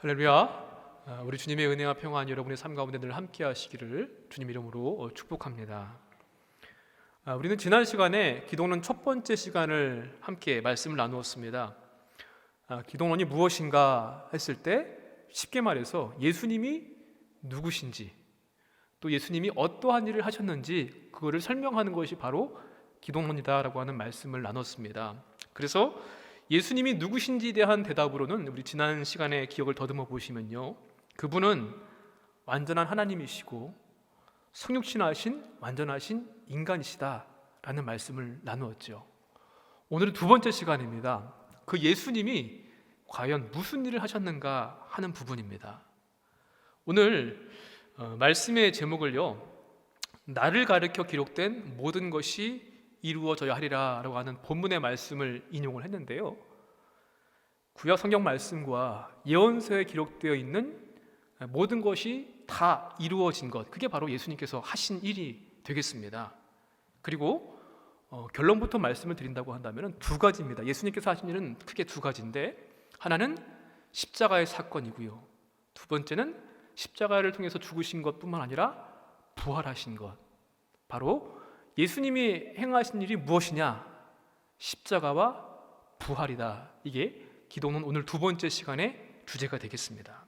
할렐루야. 우리 주님의 은혜와 평안이 여러분의 삶 가운데 늘 함께 하시기를 주님 이름으로 축복합니다. 우리는 지난 시간에 기도는 첫 번째 시간을 함께 말씀을 나누었습니다. 기도론이 무엇인가 했을 때 쉽게 말해서 예수님이 누구신지, 또 예수님이 어떠한 일을 하셨는지 그거를 설명하는 것이 바로 기도론이다라고 하는 말씀을 나눴습니다. 그래서 예수님이 누구신지에 대한 대답으로는 우리 지난 시간에 기억을 더듬어 보시면요, 그분은 완전한 하나님이시고 성육신하신 완전하신 인간이시다라는 말씀을 나누었죠. 오늘은 두 번째 시간입니다. 그 예수님이 과연 무슨 일을 하셨는가 하는 부분입니다. 오늘 말씀의 제목을요, 나를 가리켜 기록된 모든 것이 이루어져야 하리라 라고 하는 본문의 말씀을 인용을 했는데요, 구약 성경 말씀과 예언서에 기록되어 있는 모든 것이 다 이루어진 것, 그게 바로 예수님께서 하신 일이 되겠습니다. 그리고 결론부터 말씀을 드린다고 한다면 두 가지입니다. 예수님께서 하신 일은 크게 두 가지인데, 하나는 십자가의 사건이고요, 두 번째는 십자가를 통해서 죽으신 것뿐만 아니라 부활하신 것. 바로 예수님이 행하신 일이 무엇이냐? 십자가와 부활이다. 이게 기도는 오늘 두 번째 시간의 주제가 되겠습니다.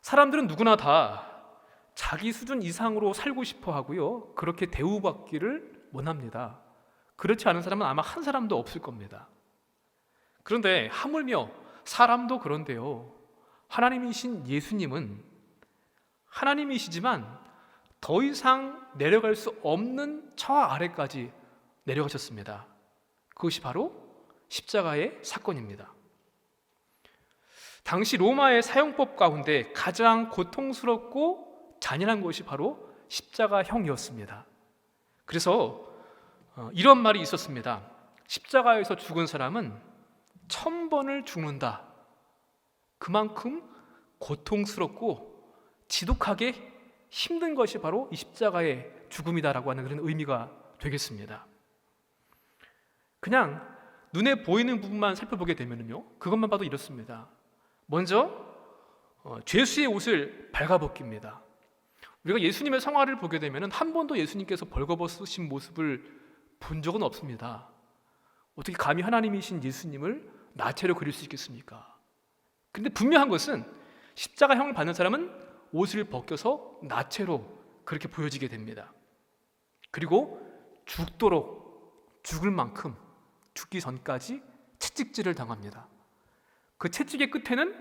사람들은 누구나 다 자기 수준 이상으로 살고 싶어 하고요, 그렇게 대우받기를 원합니다. 그렇지 않은 사람은 아마 한 사람도 없을 겁니다. 그런데 하물며 사람도 그런데요, 하나님이신 예수님은 하나님이시지만 더 이상 내려갈 수 없는 처와 아래까지 내려가셨습니다. 그것이 바로 십자가의 사건입니다. 당시 로마의 사형법 가운데 가장 고통스럽고 잔인한 것이 바로 십자가형이었습니다. 그래서 이런 말이 있었습니다. 십자가에서 죽은 사람은 1000번을 죽는다. 그만큼 고통스럽고 지독하게 힘든 것이 바로 이 십자가의 죽음이다라고 하는 그런 의미가 되겠습니다. 그냥 눈에 보이는 부분만 살펴보게 되면요, 그것만 봐도 이렇습니다. 먼저 죄수의 옷을 발가벗깁니다. 우리가 예수님의 성화를 보게 되면 한 번도 예수님께서 벌거벗으신 모습을 본 적은 없습니다. 어떻게 감히 하나님이신 예수님을 나체로 그릴 수 있겠습니까? 그런데 분명한 것은 십자가형을 받는 사람은 옷을 벗겨서 나체로 그렇게 보여지게 됩니다. 그리고 죽도록 죽을 만큼 죽기 전까지 채찍질을 당합니다. 그 채찍의 끝에는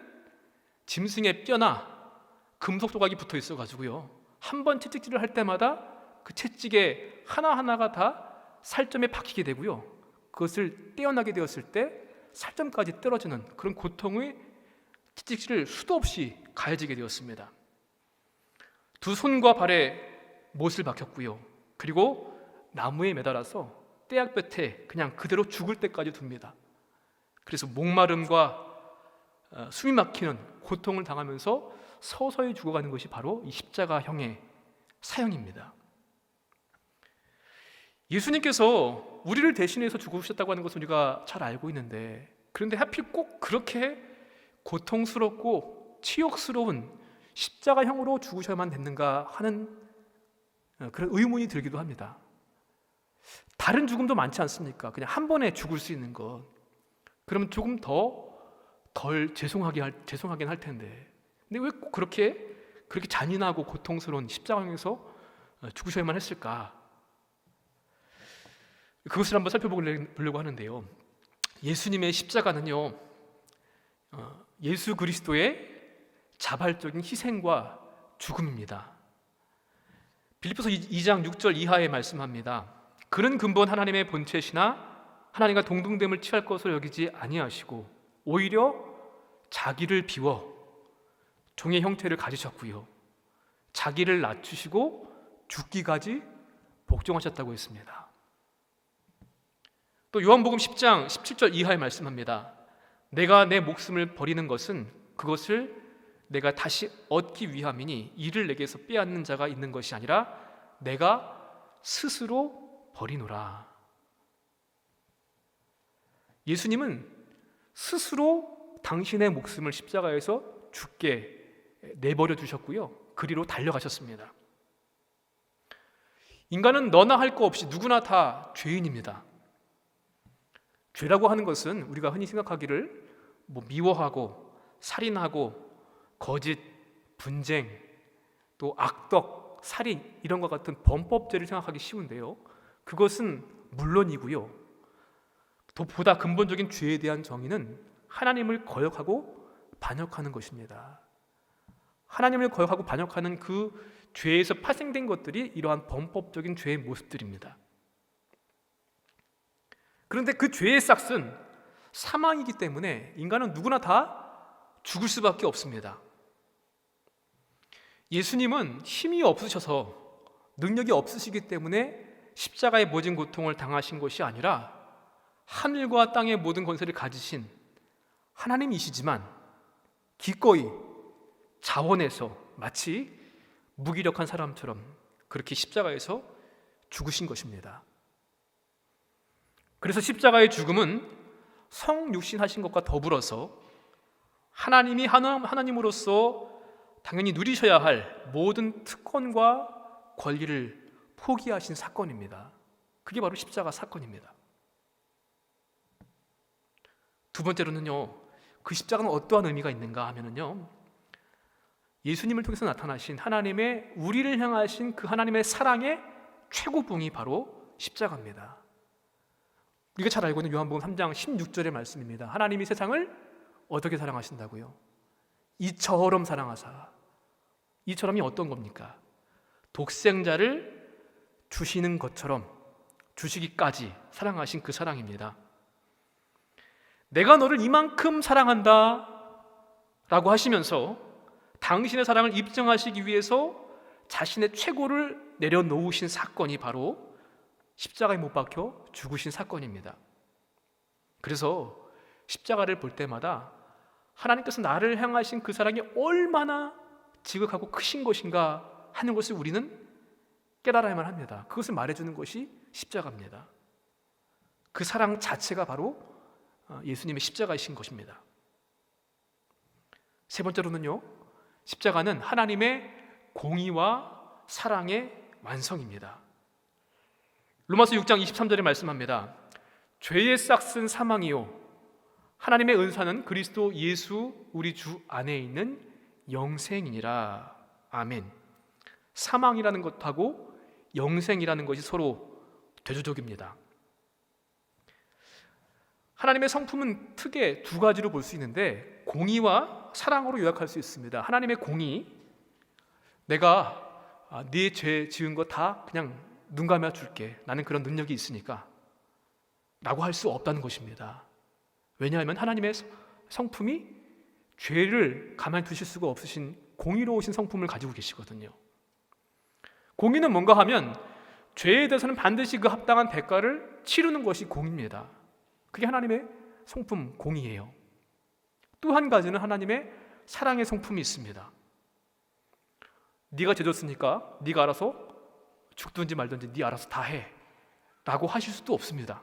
짐승의 뼈나 금속 조각이 붙어 있어가지고요, 한 번 채찍질을 할 때마다 그 채찍의 하나하나가 다 살점에 박히게 되고요, 그것을 떼어나게 되었을 때 살점까지 떨어지는 그런 고통의 채찍질을 수도 없이 가해지게 되었습니다. 두 손과 발에 못을 박혔고요, 그리고 나무에 매달아서 떼약볕에 그냥 그대로 죽을 때까지 둡니다. 그래서 목마름과 숨이 막히는 고통을 당하면서 서서히 죽어가는 것이 바로 이 십자가형의 사형입니다. 예수님께서 우리를 대신해서 죽으셨다고 하는 것을 우리가 잘 알고 있는데, 그런데 하필 꼭 그렇게 고통스럽고 치욕스러운 십자가형으로 죽으셔야만 됐는가 하는 그런 의문이 들기도 합니다. 다른 죽음도 많지 않습니까? 그냥 한 번에 죽을 수 있는 것, 그러면 조금 덜 죄송하긴 할 텐데, 근데 왜 꼭 그렇게 잔인하고 고통스러운 십자가형에서 죽으셔야만 했을까? 그것을 한번 살펴보려고 하는데요, 예수님의 십자가는요, 예수 그리스도의 자발적인 희생과 죽음입니다. 빌립보서 2장 6절 이하에 말씀합니다. 그는 근본 하나님의 본체시나 하나님과 동등됨을 취할 것으로 여기지 아니하시고 오히려 자기를 비워 종의 형태를 가지셨고요, 자기를 낮추시고 죽기까지 복종하셨다고 했습니다. 또 요한복음 10장 17절 이하에 말씀합니다. 내가 내 목숨을 버리는 것은 그것을 내가 다시 얻기 위함이니 이를 내게서 빼앗는 자가 있는 것이 아니라 내가 스스로 버리노라. 예수님은 스스로 당신의 목숨을 십자가에서 죽게 내버려 두셨고요, 그리로 달려가셨습니다. 인간은 너나 할 거 없이 누구나 다 죄인입니다. 죄라고 하는 것은 우리가 흔히 생각하기를 미워하고 살인하고 거짓, 분쟁, 또 악덕, 살인 이런 것 같은 범법죄를 생각하기 쉬운데요, 그것은 물론이고요, 또 보다 근본적인 죄에 대한 정의는 하나님을 거역하고 반역하는 것입니다. 하나님을 거역하고 반역하는 그 죄에서 파생된 것들이 이러한 범법적인 죄의 모습들입니다. 그런데 그 죄의 싹은 사망이기 때문에 인간은 누구나 다 죽을 수밖에 없습니다. 예수님은 힘이 없으셔서, 능력이 없으시기 때문에 십자가의 모진 고통을 당하신 것이 아니라 하늘과 땅의 모든 권세를 가지신 하나님이시지만 기꺼이 자원해서 마치 무기력한 사람처럼 그렇게 십자가에서 죽으신 것입니다. 그래서 십자가의 죽음은 성육신하신 것과 더불어서 하나님이 하나님으로서 당연히 누리셔야 할 모든 특권과 권리를 포기하신 사건입니다. 그게 바로 십자가 사건입니다. 두 번째로는요, 그 십자가는 어떠한 의미가 있는가 하면은요, 예수님을 통해서 나타나신 하나님의, 우리를 향하신 그 하나님의 사랑의 최고봉이 바로 십자가입니다. 우리가 잘 알고 있는 요한복음 3장 16절의 말씀입니다. 하나님이 세상을 어떻게 사랑하신다고요? 이처럼 사랑하사. 이처럼이 어떤 겁니까? 독생자를 주시는 것처럼 주시기까지 사랑하신 그 사랑입니다. 내가 너를 이만큼 사랑한다 라고 하시면서 당신의 사랑을 입증하시기 위해서 자신의 최고를 내려놓으신 사건이 바로 십자가에 못 박혀 죽으신 사건입니다. 그래서 십자가를 볼 때마다 하나님께서 나를 향하신 그 사랑이 얼마나 지극하고 크신 것인가 하는 것을 우리는 깨달아야만 합니다. 그것을 말해주는 것이 십자가입니다. 그 사랑 자체가 바로 예수님의 십자가이신 것입니다. 세 번째로는요, 십자가는 하나님의 공의와 사랑의 완성입니다. 로마서 6장 23절에 말씀합니다. 죄의 싹은 사망이요 하나님의 은사는 그리스도 예수 우리 주 안에 있는 영생이니라. 아멘. 사망이라는 것하고 영생이라는 것이 서로 대조적입니다. 하나님의 성품은 크게 두 가지로 볼 수 있는데 공의와 사랑으로 요약할 수 있습니다. 하나님의 공의, 내가 네 죄 지은 거 다 그냥 눈 감아 줄게, 나는 그런 능력이 있으니까 라고 할 수 없다는 것입니다. 왜냐하면 하나님의 성품이 죄를 가만히 두실 수가 없으신 공의로우신 성품을 가지고 계시거든요. 공의는 뭔가 하면 죄에 대해서는 반드시 그 합당한 대가를 치르는 것이 공의입니다. 그게 하나님의 성품, 공의예요. 또 한 가지는 하나님의 사랑의 성품이 있습니다. 네가 죄 졌으니까 네가 알아서 죽든지 말든지 네 알아서 다 해 라고 하실 수도 없습니다.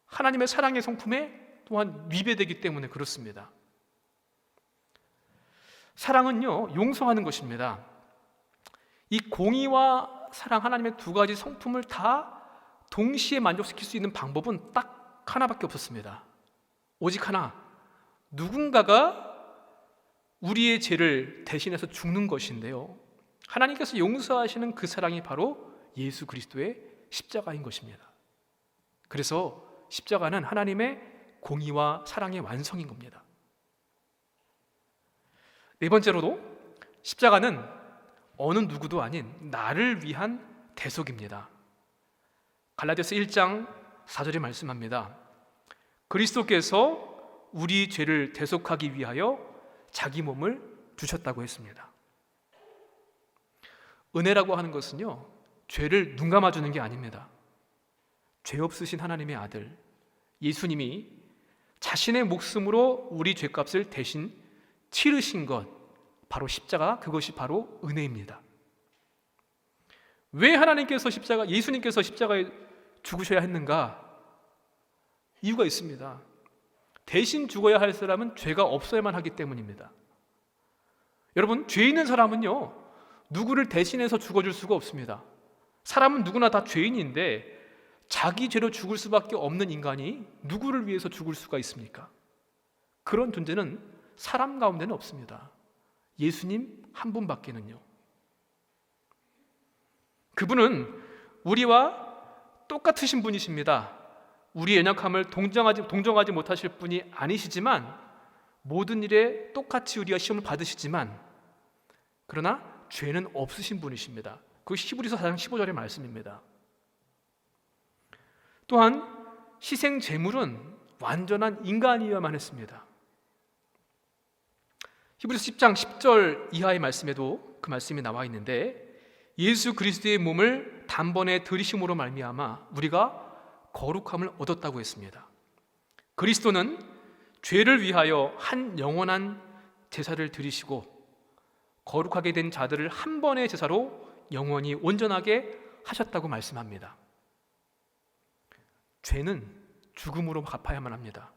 하나님의 사랑의 성품에 또한 위배되기 때문에 그렇습니다. 사랑은요, 용서하는 것입니다. 이 공의와 사랑, 하나님의 두 가지 성품을 다 동시에 만족시킬 수 있는 방법은 딱 하나밖에 없었습니다. 오직 하나, 누군가가 우리의 죄를 대신해서 죽는 것인데요, 하나님께서 용서하시는 그 사랑이 바로 예수 그리스도의 십자가인 것입니다. 그래서 십자가는 하나님의 공의와 사랑의 완성인 겁니다. 네 번째로도 십자가는 어느 누구도 아닌 나를 위한 대속입니다. 갈라디아서 1장 4절에 말씀합니다. 그리스도께서 우리 죄를 대속하기 위하여 자기 몸을 주셨다고 했습니다. 은혜라고 하는 것은요, 죄를 눈 감아주는 게 아닙니다. 죄 없으신 하나님의 아들 예수님이 자신의 목숨으로 우리 죄값을 대신 치르신 것, 바로 십자가, 그것이 바로 은혜입니다. 왜 예수님께서 십자가에 죽으셔야 했는가? 이유가 있습니다. 대신 죽어야 할 사람은 죄가 없어야만 하기 때문입니다. 여러분, 죄 있는 사람은요, 누구를 대신해서 죽어줄 수가 없습니다. 사람은 누구나 다 죄인인데 자기 죄로 죽을 수밖에 없는 인간이 누구를 위해서 죽을 수가 있습니까? 그런 존재는 사람 가운데는 없습니다. 예수님 한 분밖에는요. 그분은 우리와 똑같으신 분이십니다. 우리의 연약함을 동정하지 못하실 분이 아니시지만 모든 일에 똑같이 우리가 시험을 받으시지만 그러나 죄는 없으신 분이십니다. 그 히브리서 4장 15절의 말씀입니다. 또한 희생 제물은 완전한 인간이어야만 했습니다. 히브리서 10장 10절 이하의 말씀에도 그 말씀이 나와 있는데 예수 그리스도의 몸을 단번에 들이심으로 말미암아 우리가 거룩함을 얻었다고 했습니다. 그리스도는 죄를 위하여 한 영원한 제사를 드리시고 거룩하게 된 자들을 한 번의 제사로 영원히 온전하게 하셨다고 말씀합니다. 죄는 죽음으로 갚아야만 합니다.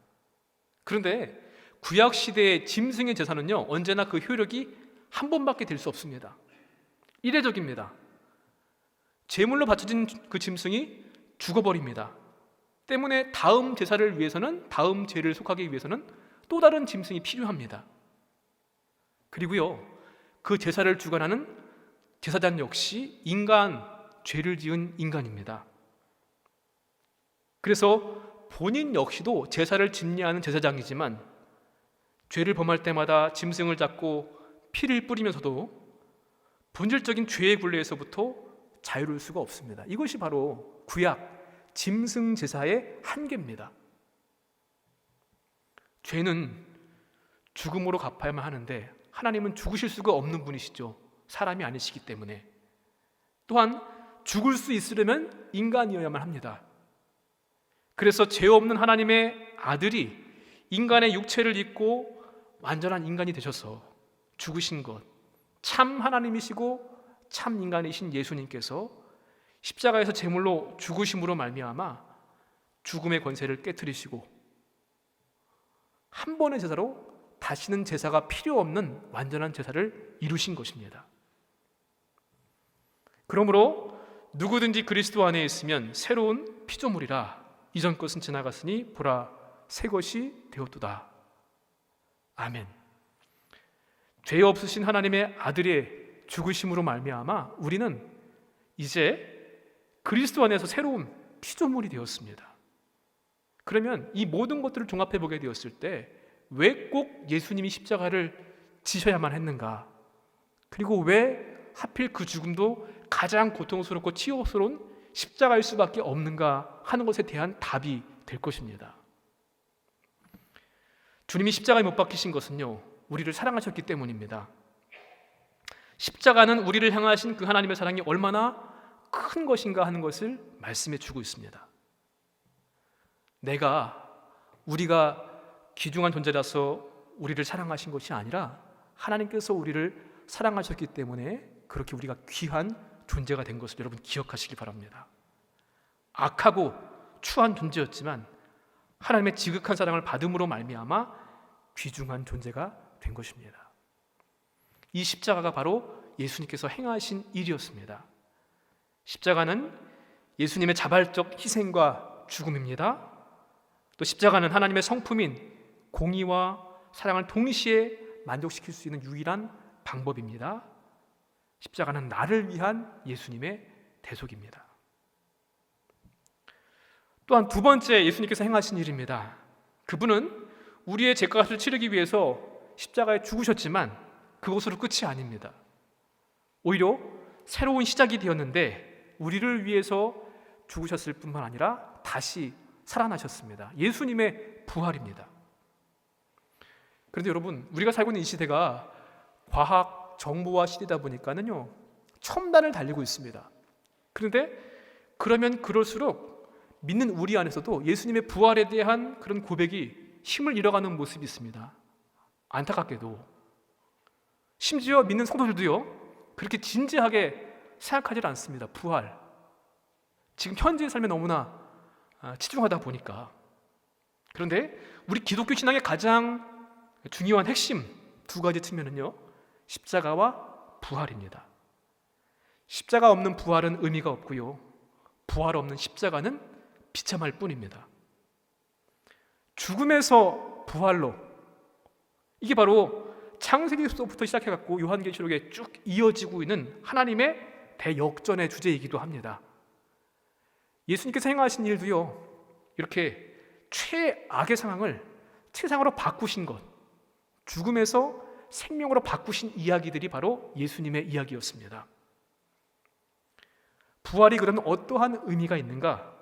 그런데 구약 시대의 짐승의 제사는요, 언제나 그 효력이 한 번밖에 될 수 없습니다. 이례적입니다. 제물로 바쳐진 그 짐승이 죽어버립니다. 때문에 다음 제사를 위해서는, 다음 죄를 속하기 위해서는 또 다른 짐승이 필요합니다. 그리고요, 그 제사를 주관하는 제사장 역시 죄를 지은 인간입니다. 그래서 본인 역시도 제사를 집례하는 제사장이지만 죄를 범할 때마다 짐승을 잡고 피를 뿌리면서도 본질적인 죄의 굴레에서부터 자유로울 수가 없습니다. 이것이 바로 구약 짐승 제사의 한계입니다. 죄는 죽음으로 갚아야만 하는데 하나님은 죽으실 수가 없는 분이시죠. 사람이 아니시기 때문에. 또한 죽을 수 있으려면 인간이어야만 합니다. 그래서 죄 없는 하나님의 아들이 인간의 육체를 입고 완전한 인간이 되셔서 죽으신 것, 참 하나님이시고 참 인간이신 예수님께서 십자가에서 제물로 죽으심으로 말미암아 죽음의 권세를 깨트리시고 한 번의 제사로 다시는 제사가 필요 없는 완전한 제사를 이루신 것입니다. 그러므로 누구든지 그리스도 안에 있으면 새로운 피조물이라 이전 것은 지나갔으니 보라 새 것이 되었도다. 아멘. 죄 없으신 하나님의 아들의 죽으심으로 말미암아 우리는 이제 그리스도 안에서 새로운 피조물이 되었습니다. 그러면 이 모든 것들을 종합해 보게 되었을 때 왜 꼭 예수님이 십자가를 지셔야만 했는가? 그리고 왜 하필 그 죽음도 가장 고통스럽고 치욕스러운 십자가일 수밖에 없는가 하는 것에 대한 답이 될 것입니다. 주님이 십자가에 못 박히신 것은요, 우리를 사랑하셨기 때문입니다. 십자가는 우리를 향하신 그 하나님의 사랑이 얼마나 큰 것인가 하는 것을 말씀해 주고 있습니다. 우리가 귀중한 존재라서 우리를 사랑하신 것이 아니라 하나님께서 우리를 사랑하셨기 때문에 그렇게 우리가 귀한 존재가 된 것을 여러분 기억하시기 바랍니다. 악하고 추한 존재였지만 하나님의 지극한 사랑을 받음으로 말미암아 귀중한 존재가 된 것입니다. 이 십자가가 바로 예수님께서 행하신 일이었습니다. 십자가는 예수님의 자발적 희생과 죽음입니다. 또 십자가는 하나님의 성품인 공의와 사랑을 동시에 만족시킬 수 있는 유일한 방법입니다. 십자가는 나를 위한 예수님의 대속입니다. 또한 두 번째 예수님께서 행하신 일입니다. 그분은 우리의 죄값을 치르기 위해서 십자가에 죽으셨지만 그것으로 끝이 아닙니다. 오히려 새로운 시작이 되었는데 우리를 위해서 죽으셨을 뿐만 아니라 다시 살아나셨습니다. 예수님의 부활입니다. 그런데 여러분, 우리가 살고 있는 이 시대가 과학 정보화 시대다 보니까는요, 첨단을 달리고 있습니다. 그런데 그러면 그럴수록 믿는 우리 안에서도 예수님의 부활에 대한 그런 고백이 힘을 잃어가는 모습이 있습니다. 안타깝게도 심지어 믿는 성도들도요, 그렇게 진지하게 생각하지 않습니다. 부활, 지금 현재의 삶에 너무나 치중하다 보니까 그런데 우리 기독교 신앙의 가장 중요한 핵심 두 가지 측면은요, 십자가와 부활입니다. 십자가 없는 부활은 의미가 없고요, 부활 없는 십자가는 비참할 뿐입니다. 죽음에서 부활로, 이게 바로 창세기부터 시작해갖고 요한계시록에 쭉 이어지고 있는 하나님의 대역전의 주제이기도 합니다. 예수님께서 행하신 일도요, 이렇게 최악의 상황을 최상으로 바꾸신 것, 죽음에서 생명으로 바꾸신 이야기들이 바로 예수님의 이야기였습니다. 부활이 그런 어떠한 의미가 있는가?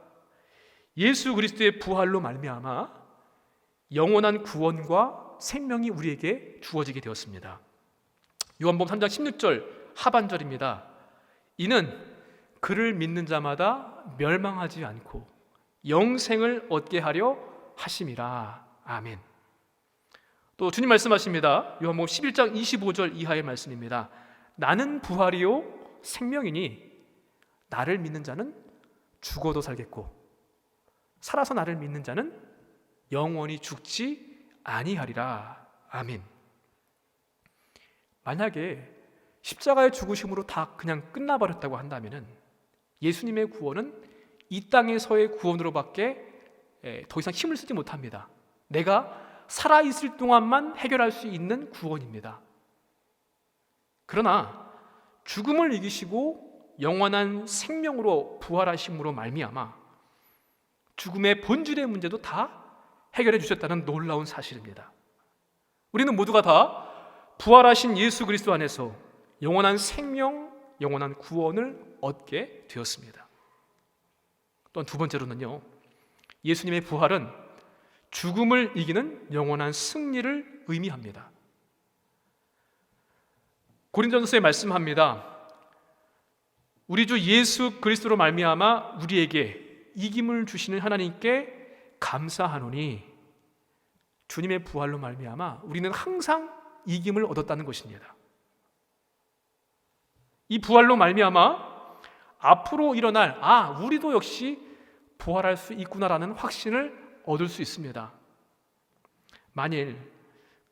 예수 그리스도의 부활로 말미암아 영원한 구원과 생명이 우리에게 주어지게 되었습니다. 요한복음 3장 16절 하반절입니다. 이는 그를 믿는 자마다 멸망하지 않고 영생을 얻게 하려 하심이라. 아멘. 또 주님 말씀하십니다. 요한복음 11장 25절 이하의 말씀입니다. 나는 부활이요 생명이니 나를 믿는 자는 죽어도 살겠고 살아서 나를 믿는 자는 영원히 죽지 아니하리라. 아멘. 만약에 십자가의 죽으심으로 다 그냥 끝나버렸다고 한다면 예수님의 구원은 이 땅에서의 구원으로밖에 더 이상 힘을 쓰지 못합니다. 내가 살아있을 동안만 해결할 수 있는 구원입니다. 그러나 죽음을 이기시고 영원한 생명으로 부활하심으로 말미암아 죽음의 본질의 문제도 다 해결해 주셨다는 놀라운 사실입니다. 우리는 모두가 다 부활하신 예수 그리스도 안에서 영원한 생명, 영원한 구원을 얻게 되었습니다. 또한 두 번째로는요, 예수님의 부활은 죽음을 이기는 영원한 승리를 의미합니다. 고린도전서에 말씀합니다. 우리 주 예수 그리스도로 말미암아 우리에게 이김을 주시는 하나님께 감사하노니 주님의 부활로 말미암아 우리는 항상 이김을 얻었다는 것입니다. 이 부활로 말미암아 앞으로 일어날 우리도 역시 부활할 수 있구나라는 확신을 얻을 수 있습니다. 만일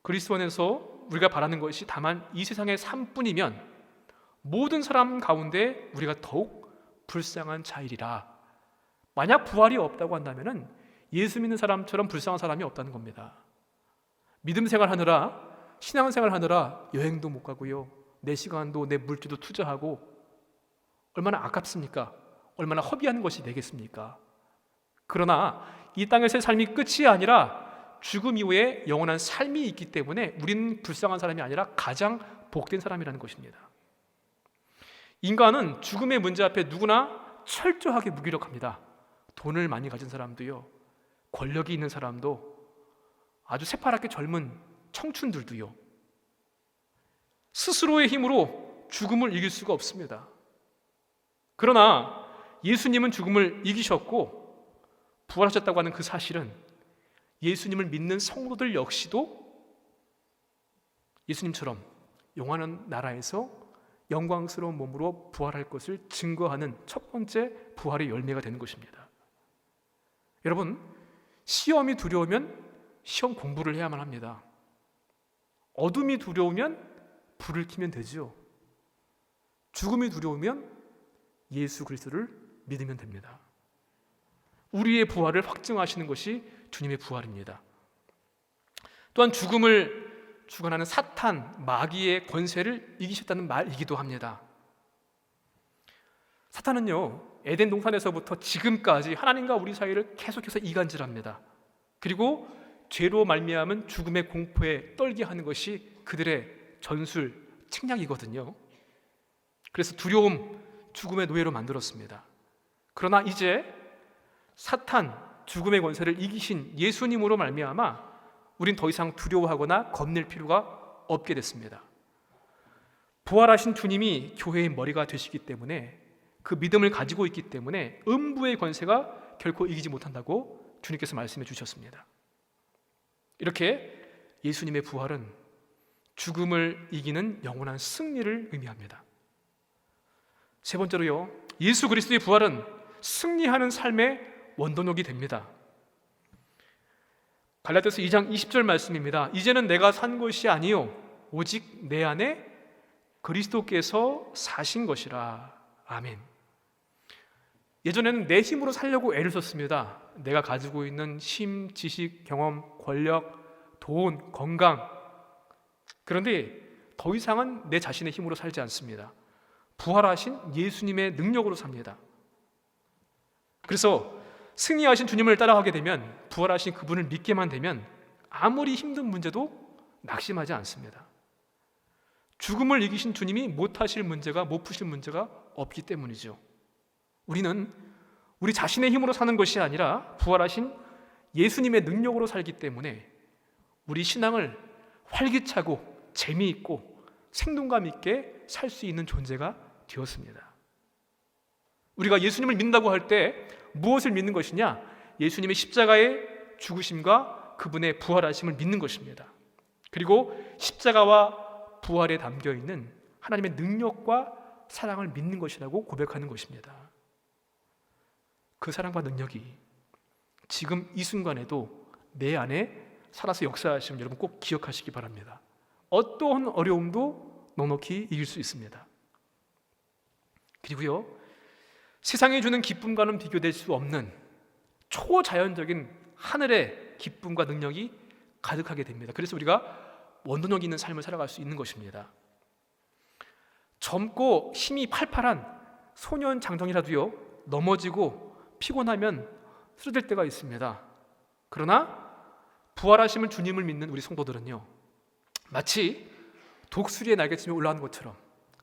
그리스도 안에서 우리가 바라는 것이 다만 이 세상의 삶뿐이면 모든 사람 가운데 우리가 더욱 불쌍한 자이리라. 만약 부활이 없다고 한다면 예수 믿는 사람처럼 불쌍한 사람이 없다는 겁니다. 믿음 생활하느라, 신앙생활 하느라 여행도 못 가고요, 내 시간도 내 물질도 투자하고 얼마나 아깝습니까? 얼마나 허비하는 것이 되겠습니까? 그러나 이 땅에서의 삶이 끝이 아니라 죽음 이후에 영원한 삶이 있기 때문에 우리는 불쌍한 사람이 아니라 가장 복된 사람이라는 것입니다. 인간은 죽음의 문제 앞에 누구나 철저하게 무기력합니다. 돈을 많이 가진 사람도요, 권력이 있는 사람도, 아주 새파랗게 젊은 청춘들도요, 스스로의 힘으로 죽음을 이길 수가 없습니다. 그러나 예수님은 죽음을 이기셨고 부활하셨다고 하는 그 사실은 예수님을 믿는 성도들 역시도 예수님처럼 영원한 나라에서 영광스러운 몸으로 부활할 것을 증거하는 첫 번째 부활의 열매가 되는 것입니다. 여러분, 시험이 두려우면 시험 공부를 해야만 합니다. 어둠이 두려우면 불을 켜면 되죠. 죽음이 두려우면 예수 그리스도를 믿으면 됩니다. 우리의 부활을 확증하시는 것이 주님의 부활입니다. 또한 죽음을 주관하는 사탄, 마귀의 권세를 이기셨다는 말이기도 합니다. 사탄은요, 에덴 동산에서부터 지금까지 하나님과 우리 사이를 계속해서 이간질합니다. 그리고 죄로 말미암은 죽음의 공포에 떨게 하는 것이 그들의 전술, 책략이거든요. 그래서 두려움, 죽음의 노예로 만들었습니다. 그러나 이제 사탄, 죽음의 권세를 이기신 예수님으로 말미암아 우린 더 이상 두려워하거나 겁낼 필요가 없게 됐습니다. 부활하신 주님이 교회의 머리가 되시기 때문에, 그 믿음을 가지고 있기 때문에 음부의 권세가 결코 이기지 못한다고 주님께서 말씀해 주셨습니다. 이렇게 예수님의 부활은 죽음을 이기는 영원한 승리를 의미합니다. 세 번째로요, 예수 그리스도의 부활은 승리하는 삶의 원동력이 됩니다. 갈라디아서 2장 20절 말씀입니다. 이제는 내가 산 것이 아니요 오직 내 안에 그리스도께서 사신 것이라. 아멘. 예전에는 내 힘으로 살려고 애를 썼습니다. 내가 가지고 있는 힘, 지식, 경험, 권력, 돈, 건강. 그런데 더 이상은 내 자신의 힘으로 살지 않습니다. 부활하신 예수님의 능력으로 삽니다. 그래서 승리하신 주님을 따라가게 되면, 부활하신 그분을 믿게만 되면 아무리 힘든 문제도 낙심하지 않습니다. 죽음을 이기신 주님이 못하실 문제가, 못 푸실 문제가 없기 때문이죠. 우리는 우리 자신의 힘으로 사는 것이 아니라 부활하신 예수님의 능력으로 살기 때문에 우리 신앙을 활기차고 재미있고 생동감 있게 살 수 있는 존재가 되었습니다. 우리가 예수님을 믿는다고 할 때 무엇을 믿는 것이냐? 예수님의 십자가의 죽으심과 그분의 부활하심을 믿는 것입니다. 그리고 십자가와 부활에 담겨 있는 하나님의 능력과 사랑을 믿는 것이라고 고백하는 것입니다. 그 사랑과 능력이 지금 이 순간에도 내 안에 살아서 역사하시면 여러분 꼭 기억하시기 바랍니다. 어떠한 어려움도 넉넉히 이길 수 있습니다. 그리고요, 세상이 주는 기쁨과는 비교될 수 없는 초자연적인 하늘의 기쁨과 능력이 가득하게 됩니다. 그래서 우리가 원동력 있는 삶을 살아갈 수 있는 것입니다. 젊고 힘이 팔팔한 소년 장정이라도요, 넘어지고 피곤하면 쓰러질 때가 있습니다. 그러나 부활하심을 주님을 믿는 우리 성도들은요, 마치 독수리의 날개쯤에 올라가는 것처럼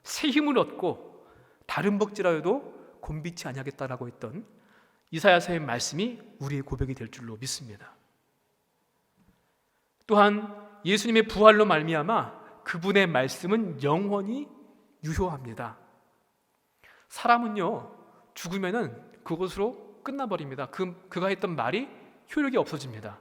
새 힘을 얻고 다른 복지라도 곤비치 아니하겠다라고 했던 이사야서의 말씀이 우리의 고백이 될 줄로 믿습니다. 또한 예수님의 부활로 말미암아 그분의 말씀은 영원히 유효합니다. 사람은요, 죽으면은 그것으로 끝나버립니다. 그가 했던 말이 효력이 없어집니다.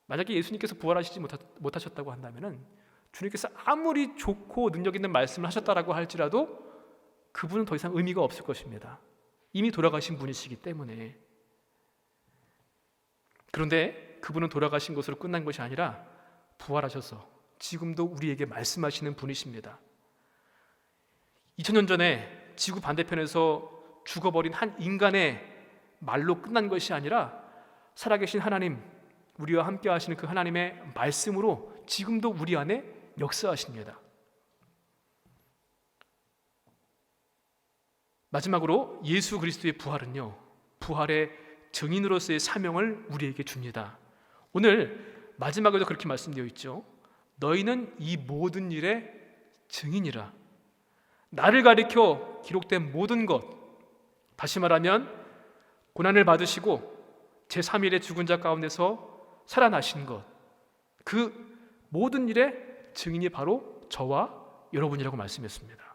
만약에 예수님께서 부활하시지 못하셨다고 한다면은 주님께서 아무리 좋고 능력 있는 말씀을 하셨다라고 할지라도 그분은 더 이상 의미가 없을 것입니다. 이미 돌아가신 분이시기 때문에. 그런데 그분은 돌아가신 것으로 끝난 것이 아니라 부활하셔서 지금도 우리에게 말씀하시는 분이십니다. 2000년 전에 지구 반대편에서 죽어버린 한 인간의 말로 끝난 것이 아니라 살아계신 하나님, 우리와 함께 하시는 그 하나님의 말씀으로 지금도 우리 안에 역사하십니다. 마지막으로 예수 그리스도의 부활은요, 부활의 증인으로서의 사명을 우리에게 줍니다. 오늘 마지막에도 그렇게 말씀되어 있죠. 너희는 이 모든 일의 증인이라. 나를 가리켜 기록된 모든 것, 다시 말하면 고난을 받으시고 제3일에 죽은 자 가운데서 살아나신 것, 그 모든 일의 증인이 바로 저와 여러분이라고 말씀했습니다.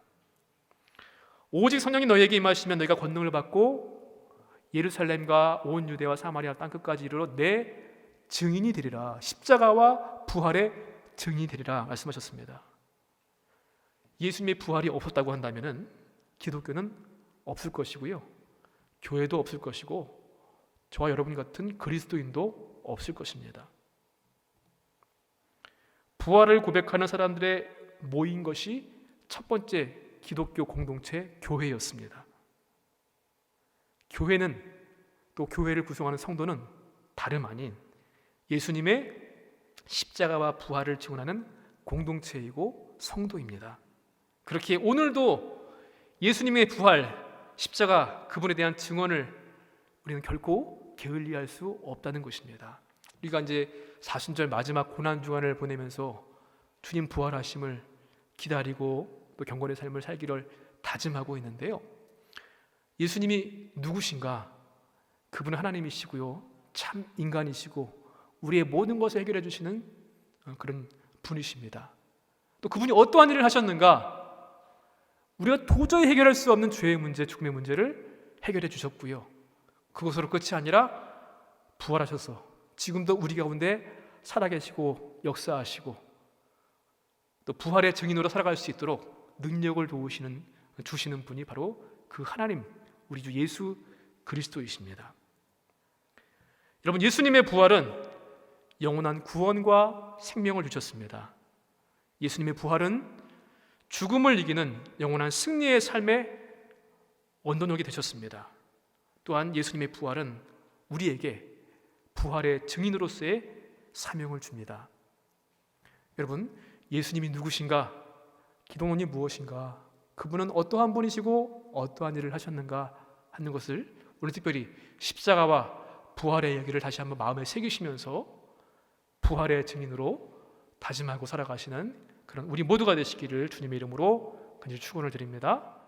오직 성령이 너희에게 임하시면 너희가 권능을 받고 예루살렘과 온 유대와 사마리아 땅끝까지 이르러 내 증인이 되리라. 십자가와 부활의 증인이 되리라 말씀하셨습니다. 예수님의 부활이 없었다고 한다면 기독교는 없을 것이고요, 교회도 없을 것이고 저와 여러분 같은 그리스도인도 없을 것입니다. 부활을 고백하는 사람들의 모인 것이 첫 번째 기독교 공동체 교회였습니다. 교회는, 또 교회를 구성하는 성도는 다름 아닌 예수님의 십자가와 부활을 증언하는 공동체이고 성도입니다. 그렇게 오늘도 예수님의 부활, 십자가, 그분에 대한 증언을 우리는 결코 게을리할 수 없다는 것입니다. 우리가 이제 사순절 마지막 고난 주간을 보내면서 주님 부활하심을 기다리고 또 경건의 삶을 살기를 다짐하고 있는데요, 예수님이 누구신가? 그분은 하나님이시고요, 참 인간이시고 우리의 모든 것을 해결해 주시는 그런 분이십니다. 또 그분이 어떠한 일을 하셨는가? 우리가 도저히 해결할 수 없는 죄의 문제, 죽음의 문제를 해결해 주셨고요, 그것으로 끝이 아니라 부활하셔서 지금도 우리 가운데 살아계시고 역사하시고 또 부활의 증인으로 살아갈 수 있도록 능력을 주시는 분이 바로 그 하나님, 우리 주 예수 그리스도이십니다. 여러분, 예수님의 부활은 영원한 구원과 생명을 주셨습니다. 예수님의 부활은 죽음을 이기는 영원한 승리의 삶의 원동력이 되셨습니다. 또한 예수님의 부활은 우리에게 부활의 증인으로서의 사명을 줍니다. 여러분, 예수님이 누구신가? 기독론이 무엇인가? 그분은 어떠한 분이시고 어떠한 일을 하셨는가 하는 것을 오늘 특별히 십자가와 부활의 이야기를 다시 한번 마음에 새기시면서 부활의 증인으로 다짐하고 살아가시는 그런 우리 모두가 되시기를 주님의 이름으로 간절히 축원을 드립니다.